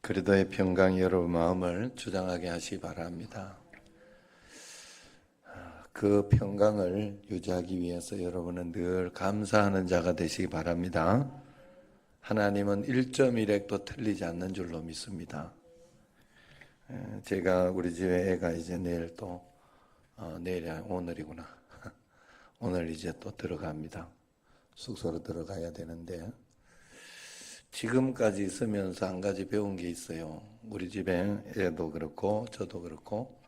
그리스도의 평강이 여러분 마음을 주장하게 하시기 바랍니다. 그 평강을 유지하기 위해서 여러분은 늘 감사하는 자가 되시기 바랍니다. 하나님은 1.1핵도 틀리지 않는 줄로 믿습니다. 제가 우리 집에 애가 이제 내일 또 내일이 아니라 오늘이구나. 오늘 이제 또 들어갑니다. 숙소로 들어가야 되는데 지금까지 있으면서 한 가지 배운 게 있어요. 우리 집에 애도 그렇고 저도 그렇고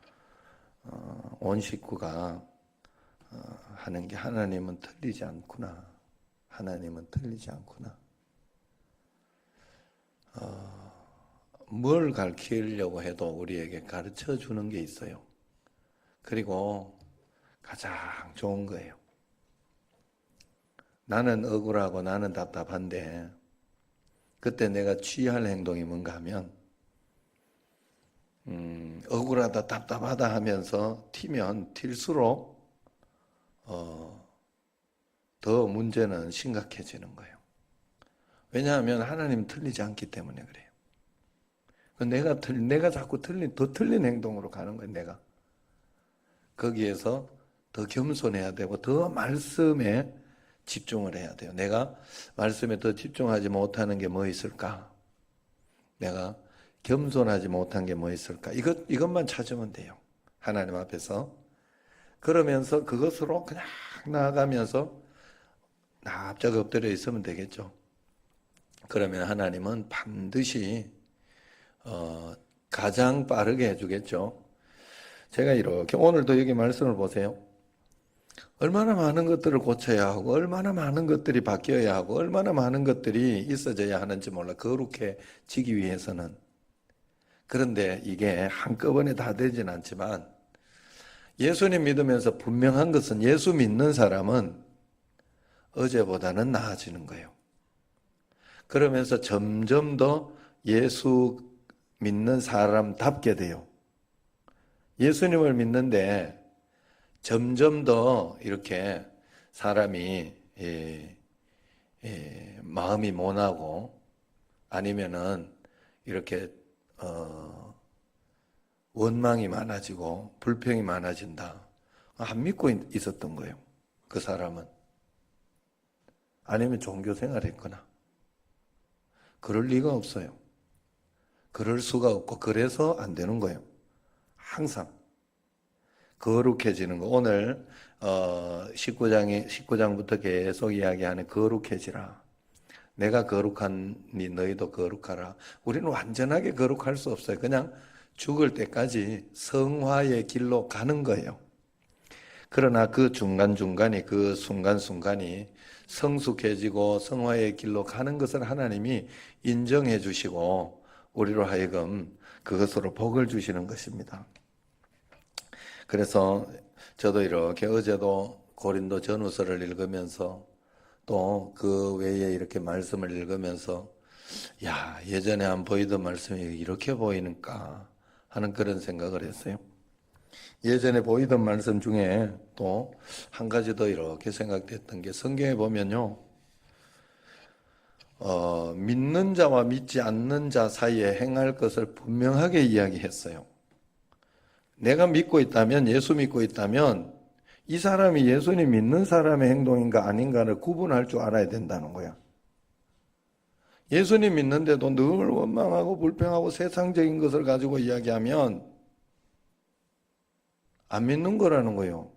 온 식구가 하는 게 하나님은 틀리지 않구나. 하나님은 틀리지 않구나. 뭘 가르치려고 해도 우리에게 가르쳐 주는 게 있어요. 그리고 가장 좋은 거예요. 나는 억울하고 나는 답답한데 그때 내가 취할 행동이 뭔가 하면 억울하다 답답하다 하면서 튀면 튈수록 더 문제는 심각해지는 거예요. 왜냐하면 하나님은 틀리지 않기 때문에 그래요. 내가 자꾸 더 틀린 행동으로 가는 거예요. 내가 거기에서 더 겸손해야 되고 더 말씀에 집중을 해야 돼요. 내가 말씀에 더 집중하지 못하는 게 뭐 있을까? 내가 겸손하지 못한 게 뭐 있을까? 이것만 찾으면 돼요. 하나님 앞에서. 그러면서 그것으로 그냥 나아가면서 납작 엎드려 있으면 되겠죠. 그러면 하나님은 반드시 가장 빠르게 해주겠죠. 제가 이렇게 오늘도 여기 말씀을 보세요. 얼마나 많은 것들을 고쳐야 하고 얼마나 많은 것들이 바뀌어야 하고 얼마나 많은 것들이 있어져야 하는지 몰라. 거룩해지기 위해서는. 그런데 이게 한꺼번에 다 되진 않지만 예수님 믿으면서 분명한 것은 예수 믿는 사람은 어제보다는 나아지는 거예요. 그러면서 점점 더 예수 믿는 사람답게 돼요. 예수님을 믿는데 점점 더 이렇게 사람이 마음이 모나고 아니면은 이렇게 원망이 많아지고 불평이 많아진다. 안 믿고 있었던 거예요. 그 사람은. 아니면 종교 생활했거나. 그럴 리가 없어요. 그럴 수가 없고 그래서 안 되는 거예요. 항상. 거룩해지는 거. 오늘 19장부터 계속 이야기하는 거룩해지라. 내가 거룩하니 너희도 거룩하라. 우리는 완전하게 거룩할 수 없어요. 그냥 죽을 때까지 성화의 길로 가는 거예요. 그러나 그 중간중간이 그 순간순간이 성숙해지고 성화의 길로 가는 것을 하나님이 인정해 주시고 우리로 하여금 그것으로 복을 주시는 것입니다. 그래서 저도 이렇게 어제도 고린도 전후서를 읽으면서 또 그 외에 이렇게 말씀을 읽으면서 야, 예전에 안 보이던 말씀이 이렇게 보이는가 하는 그런 생각을 했어요. 예전에 보이던 말씀 중에 또 한 가지 더 이렇게 생각됐던 게 성경에 보면요. 믿는 자와 믿지 않는 자 사이에 행할 것을 분명하게 이야기했어요. 내가 믿고 있다면, 예수 믿고 있다면 이 사람이 예수님 믿는 사람의 행동인가 아닌가를 구분할 줄 알아야 된다는 거야. 예수님 믿는데도 늘 원망하고 불평하고 세상적인 것을 가지고 이야기하면 안 믿는 거라는 거예요.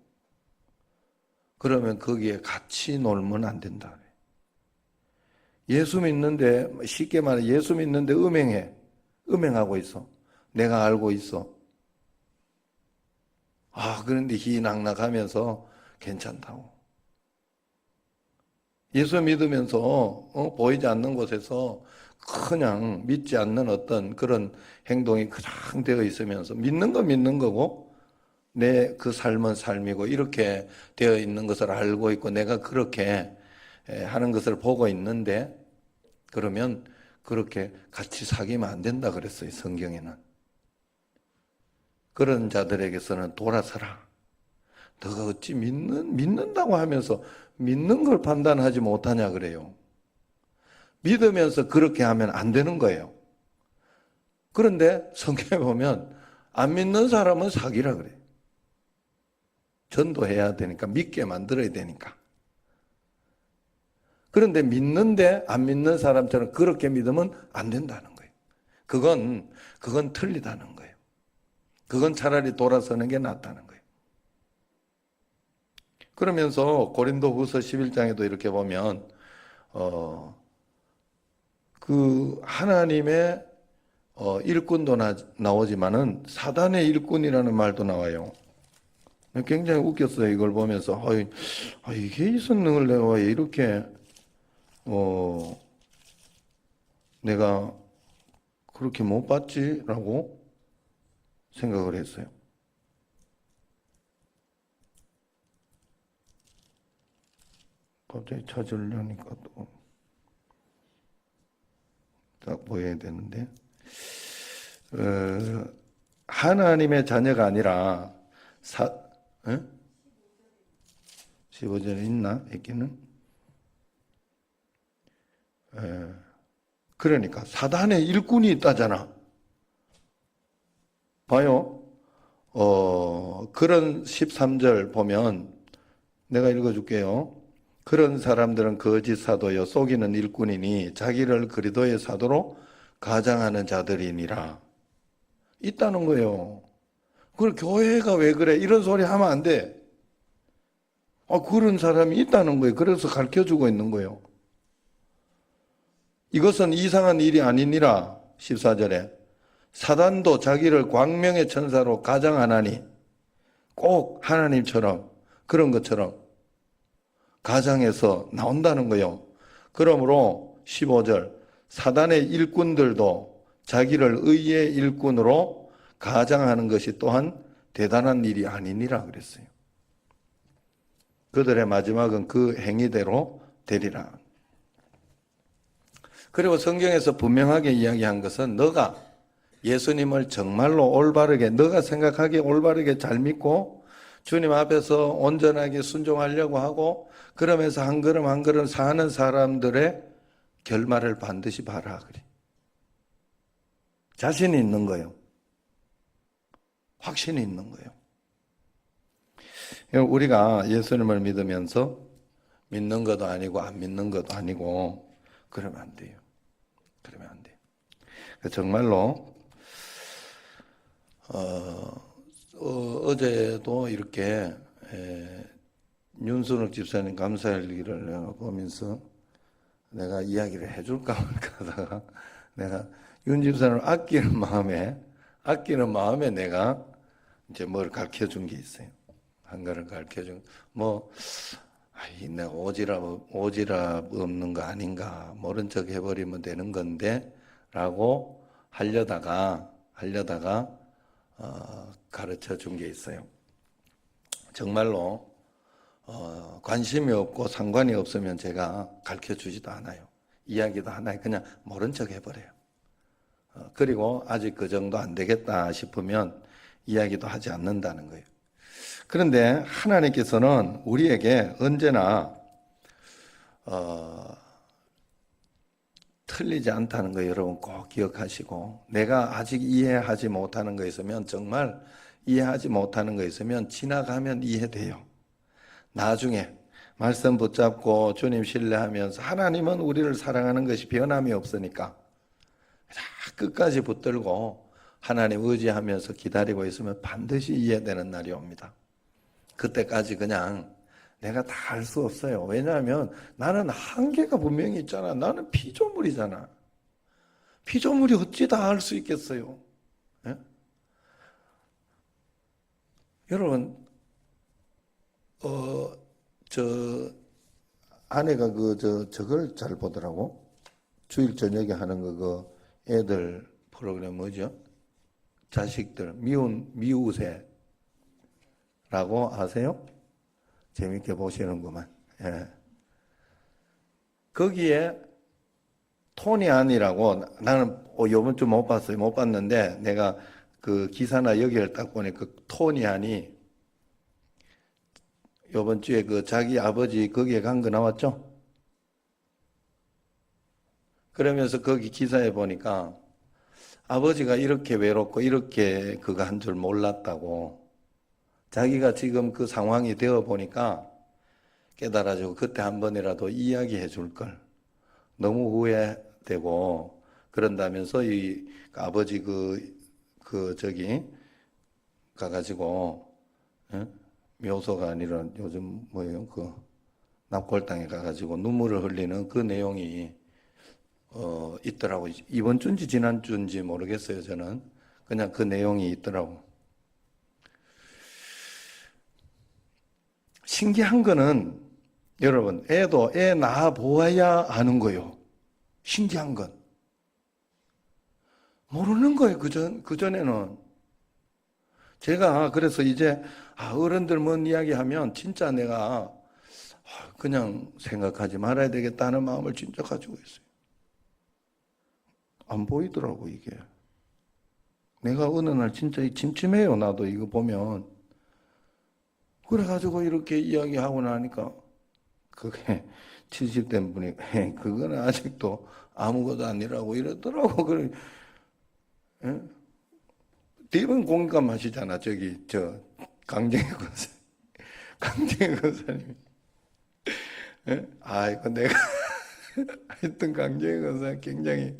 그러면 거기에 같이 놀면 안 된다. 예수 믿는데, 쉽게 말해 예수 믿는데 음행하고 있어. 내가 알고 있어. 그런데 희낙낙하면서 괜찮다고. 예수 믿으면서 보이지 않는 곳에서 그냥 믿지 않는 어떤 그런 행동이 그냥 되어 있으면서 믿는 건 믿는 거고 내 그 삶은 삶이고 이렇게 되어 있는 것을 알고 있고 내가 그렇게 하는 것을 보고 있는데 그러면 그렇게 같이 사귀면 안 된다 그랬어요. 성경에는. 그런 자들에게서는 돌아서라. 너가 어찌 믿는다고 하면서 믿는 걸 판단하지 못하냐 그래요. 믿으면서 그렇게 하면 안 되는 거예요. 그런데 성경에 보면 안 믿는 사람은 사기라 그래요. 전도해야 되니까, 믿게 만들어야 되니까. 그런데 믿는데 안 믿는 사람처럼 그렇게 믿으면 안 된다는 거예요. 그건 틀리다는 거예요. 그건 차라리 돌아서는 게 낫다는 거예요. 그러면서 고린도후서 11장에도 이렇게 보면 그 하나님의 일꾼도 나오지만은 사단의 일꾼이라는 말도 나와요. 굉장히 웃겼어요. 이걸 보면서 이게 이 성능을 내가 왜 이렇게 내가 그렇게 못 봤지라고 생각을 했어요. 갑자기 찾으려니까 또 딱 보여야 되는데 하나님의 자녀가 아니라 15절에 있나? 있기는? 그러니까 사단의 일꾼이 있다잖아. 봐요. 그런 13절 보면 내가 읽어줄게요. 그런 사람들은 거짓 사도여 속이는 일꾼이니 자기를 그리스도의 사도로 가장하는 자들이니라. 있다는 거예요. 그걸 교회가 왜 그래? 이런 소리 하면 안 돼. 그런 사람이 있다는 거예요. 그래서 가르쳐주고 있는 거예요. 이것은 이상한 일이 아니니라. 14절에 사단도 자기를 광명의 천사로 가장하나니 꼭 하나님처럼 그런 것처럼 가장해서 나온다는 거예요. 그러므로 15절 사단의 일꾼들도 자기를 의의 일꾼으로 가장하는 것이 또한 대단한 일이 아니니라 그랬어요. 그들의 마지막은 그 행위대로 되리라. 그리고 성경에서 분명하게 이야기한 것은 너가 예수님을 정말로 올바르게, 너가 생각하기에 올바르게 잘 믿고 주님 앞에서 온전하게 순종하려고 하고 그러면서 한 걸음 한 걸음 사는 사람들의 결말을 반드시 봐라 그래. 자신이 있는 거예요. 확신이 있는 거예요. 우리가 예수님을 믿으면서 믿는 것도 아니고 안 믿는 것도 아니고 그러면 안 돼요. 그러면 안 돼요. 정말로 어제도 이렇게 윤순옥 집사님 감사일기를 내가 보면서 내가 이야기를 해줄까 말까 하다가 내가 윤 집사님을 아끼는 마음에 내가 이제 뭘 가르쳐 준 게 있어요. 한 가를 가르쳐 준, 내가 오지랖 없는 거 아닌가, 모른 척 해버리면 되는 건데, 라고 하려다가, 가르쳐 준 게 있어요. 정말로, 관심이 없고 상관이 없으면 제가 가르쳐 주지도 않아요. 이야기도 하나요. 그냥 모른 척 해버려요. 그리고 아직 그 정도 안 되겠다 싶으면 이야기도 하지 않는다는 거예요. 그런데 하나님께서는 우리에게 언제나 틀리지 않다는 거 여러분 꼭 기억하시고, 내가 아직 이해하지 못하는 거 있으면, 정말 이해하지 못하는 거 있으면 지나가면 이해돼요. 나중에 말씀 붙잡고 주님 신뢰하면서, 하나님은 우리를 사랑하는 것이 변함이 없으니까 끝까지 붙들고 하나님 의지하면서 기다리고 있으면 반드시 이해되는 날이 옵니다. 그때까지 그냥 내가 다 할 수 없어요. 왜냐하면 나는 한계가 분명히 있잖아. 나는 피조물이잖아. 피조물이 어찌 다 할 수 있겠어요? 예? 여러분, 아내가 저걸 잘 보더라고. 주일 저녁에 하는 애들 프로그램 뭐죠? 자식들, 미우새라고 아세요? 재밌게 보시는구만. 예. 거기에 토니 안이라고, 나는 요번 주 못 봤어요. 못 봤는데 내가 그 기사나 여기를 딱 보니까 토니 안이 요번 주에 자기 아버지 거기에 간 거 나왔죠? 그러면서 거기 기사에 보니까 아버지가 이렇게 외롭고 이렇게 그거 한 줄 몰랐다고, 자기가 지금 그 상황이 되어 보니까 깨달아지고 그때 한 번이라도 이야기해 줄 걸. 너무 후회되고 그런다면서 이 아버지 저기 가가지고, 예? 묘소가 아니라 요즘 뭐예요? 그 납골당에 가가지고 눈물을 흘리는 그 내용이 있더라고. 이번 주인지 지난 주인지 모르겠어요. 저는 그냥 그 내용이 있더라고. 신기한 거는 여러분, 애도 애 낳아 보아야 아는 거요. 신기한 건 모르는 거예요. 그전에는. 제가 그래서 이제 어른들 뭔 이야기하면 진짜 내가 그냥 생각하지 말아야 되겠다는 마음을 진짜 가지고 있어요. 안 보이더라고 이게. 내가 어느 날 진짜 침침해요. 나도 이거 보면. 그래가지고 이렇게 이야기하고 나니까 그게 70대 분이 그거는 아직도 아무것도 아니라고 이러더라고. 그래. 예? 대부분 공감하시잖아. 저기 강정희 권사, 강정희 권사님. 예? 아이고 내가 하여튼 강정희 권사 굉장히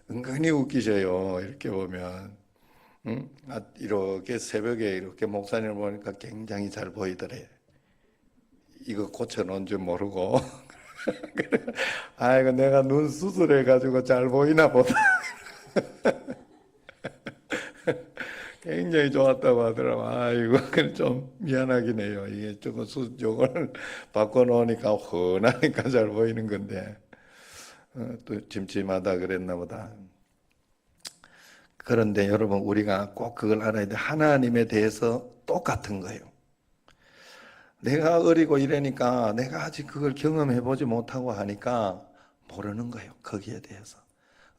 은근히 웃기셔요. 이렇게 보면. 응? 이렇게 새벽에 이렇게 목사님을 보니까 굉장히 잘 보이더래. 이거 고쳐놓은 줄 모르고. 아이고 내가 눈 수술해가지고 잘 보이나 보다. 굉장히 좋았다고 하더라고. 아이고, 그래 좀 미안하긴 해요. 이게 조금 요걸 바꿔놓으니까 훤하니까 잘 보이는 건데, 또 침침하다 그랬나 보다. 그런데 여러분, 우리가 꼭 그걸 알아야 돼. 하나님에 대해서 똑같은 거예요. 내가 어리고 이러니까 내가 아직 그걸 경험해보지 못하고 하니까 모르는 거예요. 거기에 대해서.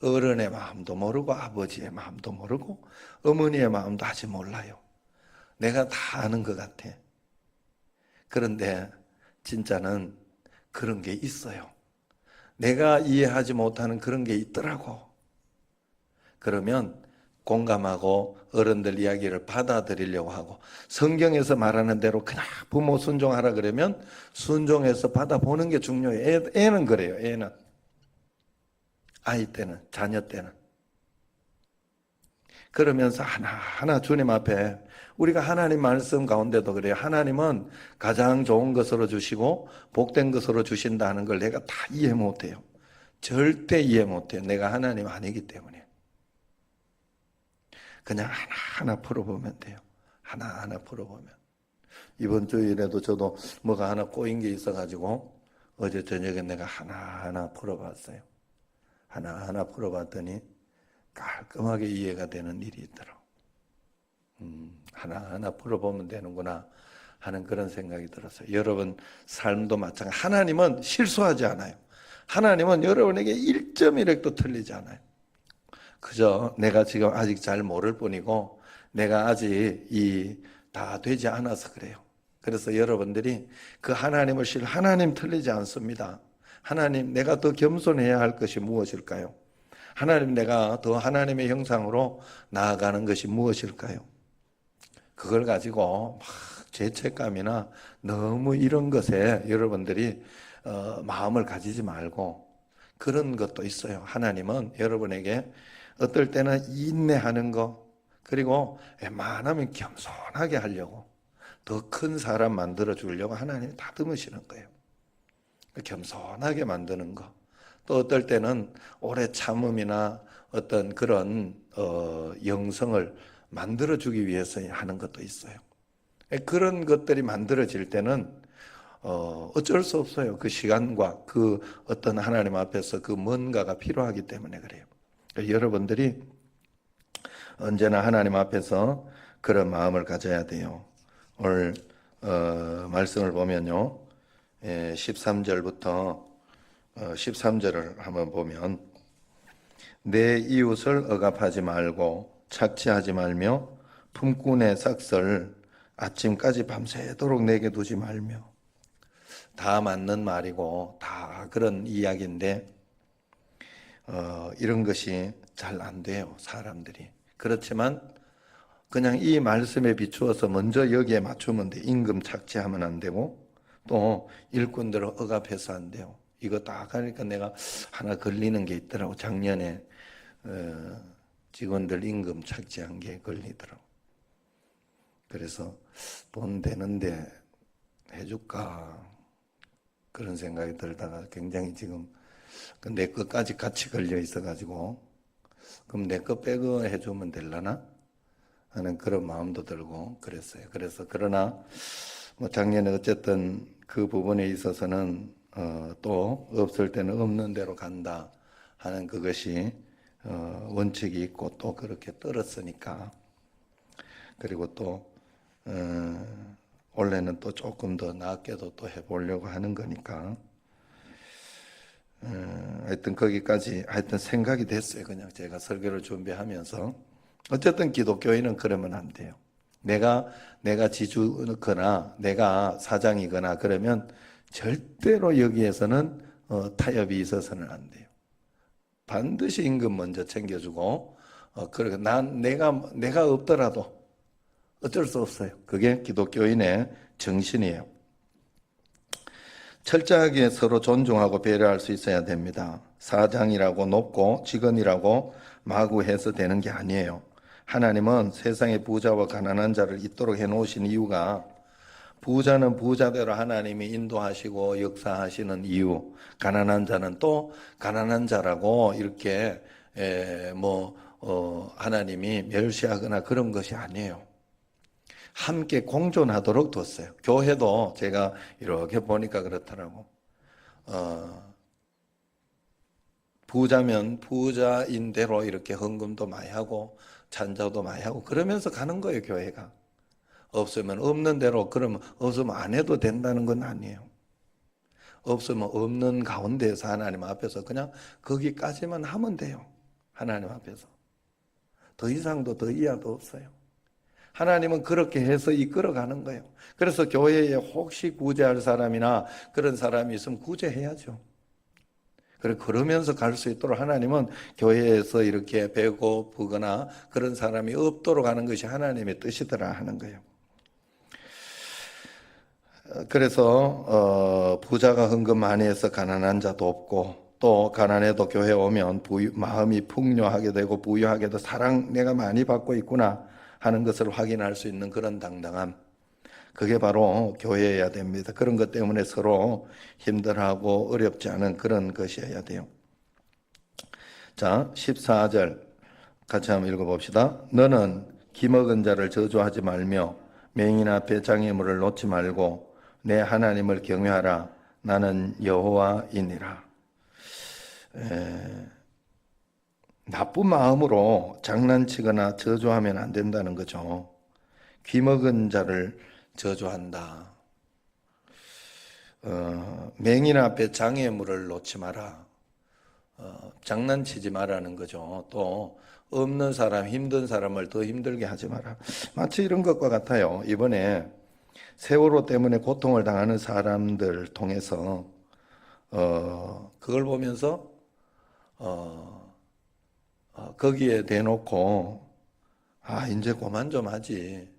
어른의 마음도 모르고 아버지의 마음도 모르고 어머니의 마음도 아직 몰라요. 내가 다 아는 것 같아. 그런데 진짜는 그런 게 있어요. 내가 이해하지 못하는 그런 게 있더라고. 그러면 공감하고 어른들 이야기를 받아들이려고 하고, 성경에서 말하는 대로 그냥 부모 순종하라 그러면 순종해서 받아보는 게 중요해요. 애는 그래요. 애는. 아이 때는, 자녀 때는. 그러면서 하나하나 주님 앞에, 우리가 하나님 말씀 가운데도 그래요. 하나님은 가장 좋은 것으로 주시고 복된 것으로 주신다는 걸 내가 다 이해 못해요. 절대 이해 못해요. 내가 하나님 아니기 때문에. 그냥 하나하나 풀어보면 돼요. 하나하나 풀어보면. 이번 주일에도 저도 뭐가 하나 꼬인 게 있어가지고 어제 저녁에 내가 하나하나 풀어봤어요. 하나하나 풀어봤더니 깔끔하게 이해가 되는 일이 있더라고. 하나하나 풀어보면 되는구나 하는 그런 생각이 들었어요. 여러분 삶도 마찬가지. 하나님은 실수하지 않아요. 하나님은 여러분에게 1.1획도 틀리지 않아요. 그저 내가 지금 아직 잘 모를 뿐이고 내가 아직 다 되지 않아서 그래요. 그래서 여러분들이 그 하나님 틀리지 않습니다. 하나님, 내가 더 겸손해야 할 것이 무엇일까요? 하나님, 내가 더 하나님의 형상으로 나아가는 것이 무엇일까요? 그걸 가지고 막 죄책감이나 너무 이런 것에 여러분들이 마음을 가지지 말고, 그런 것도 있어요. 하나님은 여러분에게 어떨 때는 인내하는 거, 그리고 웬만하면 겸손하게 하려고, 더 큰 사람 만들어 주려고 하나님이 다듬으시는 거예요. 겸손하게 만드는 거. 또 어떨 때는 오래 참음이나 어떤 그런 영성을 만들어 주기 위해서 하는 것도 있어요. 그런 것들이 만들어질 때는 어쩔 수 없어요. 그 시간과 그 어떤 하나님 앞에서 그 뭔가가 필요하기 때문에 그래요. 여러분들이 언제나 하나님 앞에서 그런 마음을 가져야 돼요. 오늘 말씀을 보면요, 13절부터 13절을 한번 보면, 내 이웃을 억압하지 말고 착취하지 말며 품꾼의 삭설 아침까지 밤새도록 내게 두지 말며. 다 맞는 말이고 다 그런 이야기인데, 이런 것이 잘 안 돼요, 사람들이. 그렇지만 그냥 이 말씀에 비추어서 먼저 여기에 맞추면 돼. 임금 착취하면 안 되고 또 일꾼들을 억압해서 안 돼요. 이거 딱 하니까 내가 하나 걸리는 게 있더라고. 작년에 직원들 임금 착취한 게 걸리더라고. 그래서 돈 되는데 해줄까 그런 생각이 들다가 굉장히 지금 내 것까지 같이 걸려 있어가지고 그럼 내 거 빼고 해주면 될라나 하는 그런 마음도 들고 그랬어요. 그래서 그러나 뭐 작년에 어쨌든 그 부분에 있어서는 또 없을 때는 없는 대로 간다 하는 그것이 원칙이 있고 또 그렇게 떨었으니까 그리고 또 원래는 또 조금 더 나았게도 또 해보려고 하는 거니까 하여튼 거기까지 하여튼 생각이 됐어요. 그냥 제가 설교를 준비하면서 어쨌든 기독교인은 그러면 안 돼요. 내가 지주거나 내가 사장이거나 그러면 절대로 여기에서는 타협이 있어서는 안 돼요. 반드시 임금 먼저 챙겨주고 그리고 내가 없더라도 어쩔 수 없어요. 그게 기독교인의 정신이에요. 철저하게 서로 존중하고 배려할 수 있어야 됩니다. 사장이라고 높고 직원이라고 마구 해서 되는 게 아니에요. 하나님은 세상의 부자와 가난한 자를 있도록 해놓으신 이유가 부자는 부자대로 하나님이 인도하시고 역사하시는 이유, 가난한 자는 또 가난한 자라고 이렇게 하나님이 멸시하거나 그런 것이 아니에요. 함께 공존하도록 뒀어요. 교회도 제가 이렇게 보니까 그렇더라고. 부자면 부자인 대로 이렇게 헌금도 많이 하고 찬자도 많이 하고 그러면서 가는 거예요, 교회가. 없으면 없는 대로 그러면 없으면 안 해도 된다는 건 아니에요. 없으면 없는 가운데에서 하나님 앞에서 그냥 거기까지만 하면 돼요. 하나님 앞에서. 더 이상도 더 이하도 없어요. 하나님은 그렇게 해서 이끌어가는 거예요. 그래서 교회에 혹시 구제할 사람이나 그런 사람이 있으면 구제해야죠. 그러면서 갈 수 있도록 하나님은 교회에서 이렇게 배고프거나 그런 사람이 없도록 하는 것이 하나님의 뜻이더라 하는 거예요. 그래서 부자가 헌금 많이 해서 가난한 자도 없고 또 가난해도 교회 오면 마음이 풍요하게 되고 부유하게도 사랑 내가 많이 받고 있구나 하는 것을 확인할 수 있는 그런 당당함. 그게 바로 교회여야 됩니다. 그런 것 때문에 서로 힘들어하고 어렵지 않은 그런 것이어야 돼요. 자, 14절 같이 한번 읽어봅시다. 너는 기먹은 자를 저주하지 말며 맹인 앞에 장애물을 놓지 말고 내 하나님을 경외하라. 나는 여호와이니라. 나쁜 마음으로 장난치거나 저주하면 안 된다는 거죠. 귀먹은 자를 저주한다. 맹인 앞에 장애물을 놓지 마라. 장난치지 마라는 거죠. 또 없는 사람, 힘든 사람을 더 힘들게 하지 마라. 마치 이런 것과 같아요. 이번에 세월호 때문에 고통을 당하는 사람들 통해서 그걸 보면서 거기에 대놓고 이제 그만 좀 하지.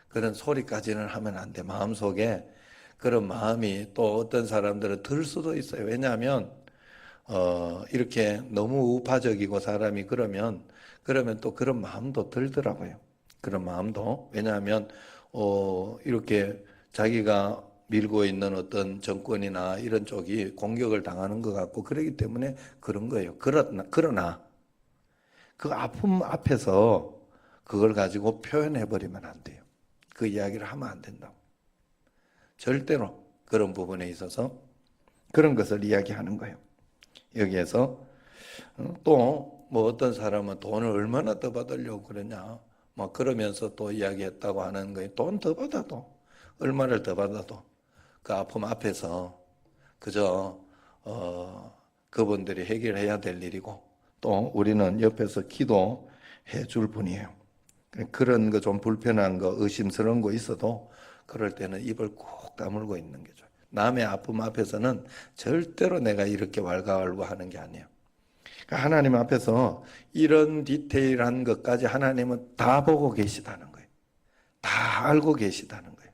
그런 소리까지는 하면 안 돼. 마음속에 그런 마음이 또 어떤 사람들은 들 수도 있어요. 왜냐하면 이렇게 너무 우파적이고 사람이 그러면 또 그런 마음도 들더라고요. 그런 마음도. 왜냐하면 이렇게 자기가 밀고 있는 어떤 정권이나 이런 쪽이 공격을 당하는 것 같고 그러기 때문에 그런 거예요. 그러나 그 아픔 앞에서 그걸 가지고 표현해버리면 안 돼요. 그 이야기를 하면 안 된다고. 절대로 그런 부분에 있어서 그런 것을 이야기하는 거예요. 여기에서 또 뭐 어떤 사람은 돈을 얼마나 더 받으려고 그러냐 막 그러면서 또 이야기했다고 하는 거예요. 돈 더 받아도 얼마를 더 받아도 그 아픔 앞에서 그저 그분들이 해결해야 될 일이고 또 우리는 옆에서 기도해 줄 뿐이에요. 그런 거 좀 불편한 거 의심스러운 거 있어도 그럴 때는 입을 꼭 다물고 있는 거죠. 남의 아픔 앞에서는 절대로 내가 이렇게 왈가왈부하는 게 아니에요. 그러니까 하나님 앞에서 이런 디테일한 것까지 하나님은 다 보고 계시다는 거예요. 다 알고 계시다는 거예요.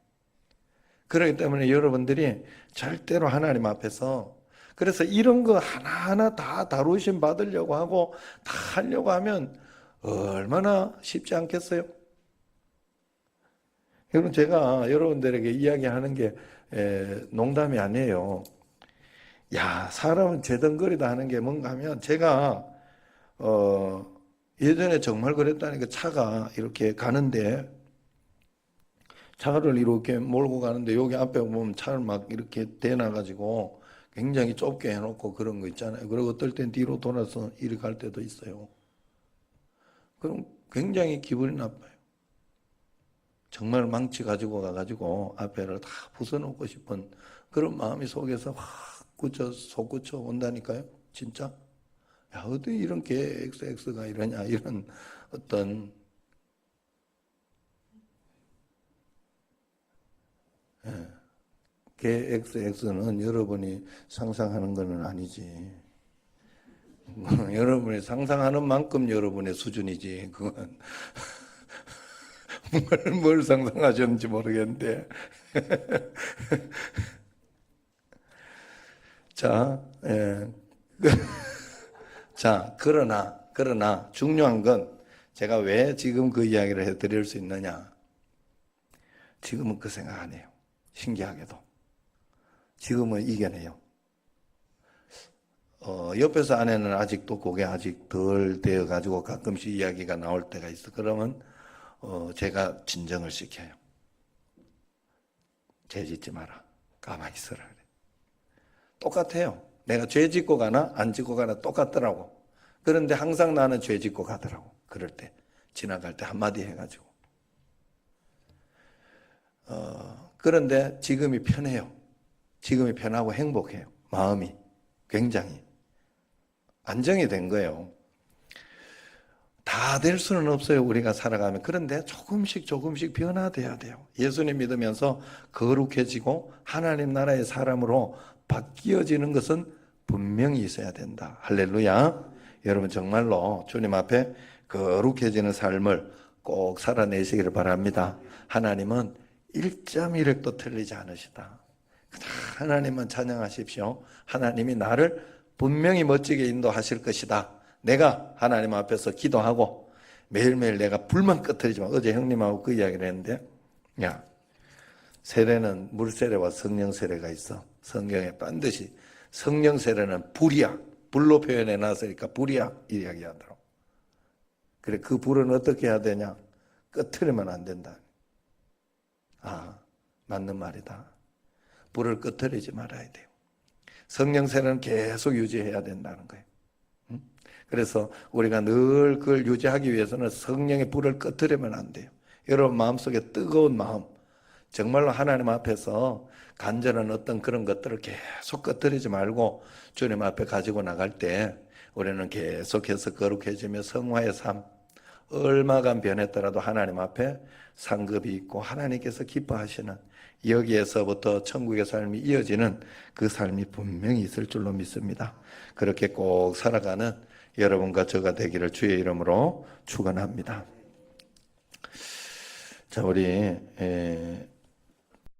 그렇기 때문에 여러분들이 절대로 하나님 앞에서, 그래서 이런 거 하나하나 다 다루심 받으려고 하고 다 하려고 하면 얼마나 쉽지 않겠어요? 여러분, 제가 여러분들에게 이야기하는 게 농담이 아니에요. 야, 사람은 재덩거리다 하는 게 뭔가 하면, 제가 예전에 정말 그랬다니까. 차가 이렇게 가는데, 차를 이렇게 몰고 가는데 여기 앞에 보면 차를 막 이렇게 대놔가지고 굉장히 좁게 해놓고 그런 거 있잖아요. 그리고 어떨 땐 뒤로 돌아서 이리 갈 때도 있어요. 그럼 굉장히 기분이 나빠요. 정말 망치 가지고 가가지고 앞에를 다 부숴놓고 싶은 그런 마음이 속에서 확 솟구쳐 온다니까요. 진짜. 야, 어디 이런 개 XX가 이러냐, 이런 어떤, 개 XX는 여러분이 상상하는 것은 아니지. 여러분이 상상하는 만큼 여러분의 수준이지. 그건 뭘 상상하셨는지 모르겠는데. 자, 자, 그러나 중요한 건 제가 왜 지금 그 이야기를 해드릴 수 있느냐. 지금은 그 생각 안 해요. 신기하게도. 지금은 이겨내요. 옆에서 아내는 아직도 그게 아직 덜 되어가지고 가끔씩 이야기가 나올 때가 있어. 그러면 제가 진정을 시켜요. 죄 짓지 마라. 가만히 있어라. 그래. 똑같아요. 내가 죄 짓고 가나 안 짓고 가나 똑같더라고. 그런데 항상 나는 죄 짓고 가더라고. 그럴 때 지나갈 때 한마디 해가지고. 그런데 지금이 편해요. 지금이 편하고 행복해요. 마음이 굉장히 안정이 된 거예요. 다 될 수는 없어요. 우리가 살아가면. 그런데 조금씩 변화돼야 돼요. 예수님 믿으면서 거룩해지고 하나님 나라의 사람으로 바뀌어지는 것은 분명히 있어야 된다. 할렐루야. 여러분, 정말로 주님 앞에 거룩해지는 삶을 꼭 살아내시기를 바랍니다. 하나님은 1.1획도 틀리지 않으시다. 하나님은 찬양하십시오. 하나님이 나를 분명히 멋지게 인도하실 것이다. 내가 하나님 앞에서 기도하고 매일매일 내가 불만 끄트리지 마. 어제 형님하고 그 이야기를 했는데, 야, 세례는 물 세례와 성령 세례가 있어. 성경에 반드시 성령 세례는 불이야. 불로 표현해 놨으니까 불이야. 이 이야기 하더라고. 그래, 그 불은 어떻게 해야 되냐? 끄트리면 안 된다. 아, 맞는 말이다. 불을 끄트리지 말아야 돼요. 성령 세례는 계속 유지해야 된다는 거예요. 그래서 우리가 늘 그걸 유지하기 위해서는 성령의 불을 끄트리면 안 돼요. 여러분 마음속에 뜨거운 마음, 정말로 하나님 앞에서 간절한 어떤 그런 것들을 계속 끄트리지 말고 주님 앞에 가지고 나갈 때 우리는 계속해서 거룩해지며 성화의 삶, 얼마간 변했더라도 하나님 앞에 상급이 있고 하나님께서 기뻐하시는, 여기에서부터 천국의 삶이 이어지는 그 삶이 분명히 있을 줄로 믿습니다. 그렇게 꼭 살아가는 여러분과 저가 되기를 주의 이름으로 축원합니다. 자, 우리